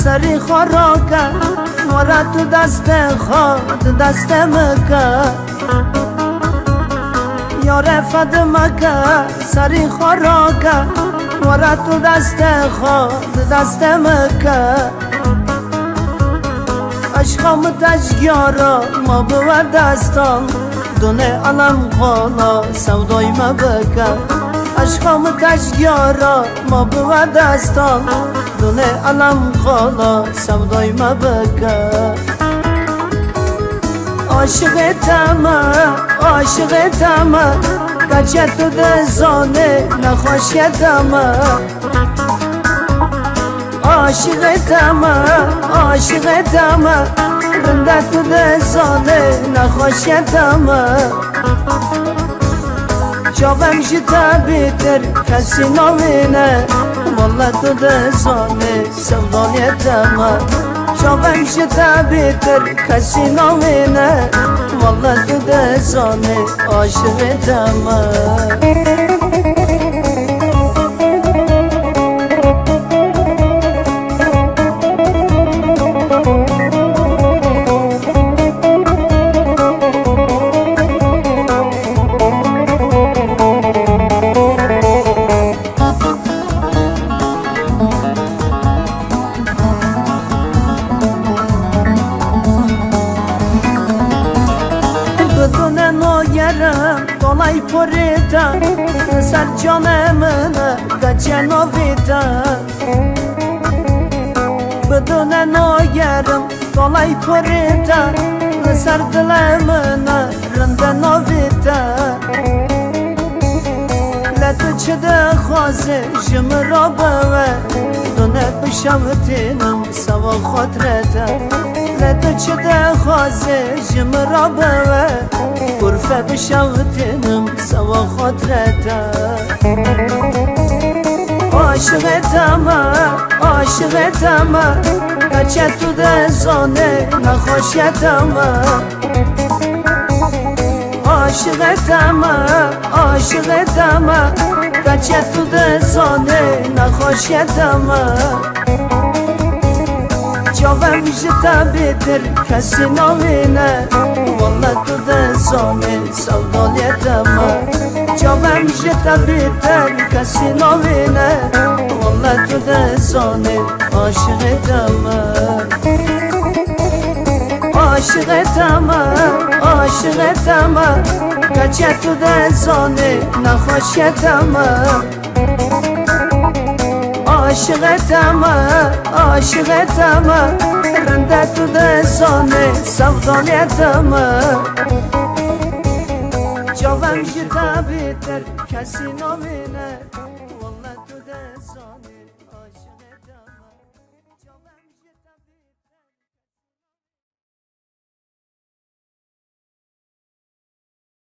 سری خوراکه نورا تو دست خود دست مکه یار فدمکه سری خوراکه نورا تو دست خود دست مکه عشقم تشگیارا ما بود دستان دونه علم خالا سودای ما بکه عشقم تشگیارا ما بود دستان دونه علم خالا سودای ما بکه عاشق تمه گچه تو دزانه نخوشی تمه عاشق تمه رنده تو دزانه نخوشی تمه جاوم جتا بیتر کسی نوینه والله تو دزانه سودانی تمه جاوم جتا بیتر کسی نوینه والله تو دزانه عاشق تمه Dolay porita sar canımına kaçan o vita Bıdınan o yarım dolay porita sar dilemına rından o vita Letu çıdı khazi jimra bave Döne bişavtinim sava khotreta Letu çıdı khazi jimra bave Kurfe bişavtinim sava khotreta Aşık etama Kaçe tu dezane nahoş etama Aşık etama Kaçe tu dezane nahoş etama Cavem jita bitir kesi novine Valla tu dezane savdoliyetama Cavem jita bitir kesi novine Valla tu dezane aşık etama Aşık etama Kaçe tu dezane nahoş etama Aşık etama Rende tu dezane savdani etama Cavem jita bitir kesi novine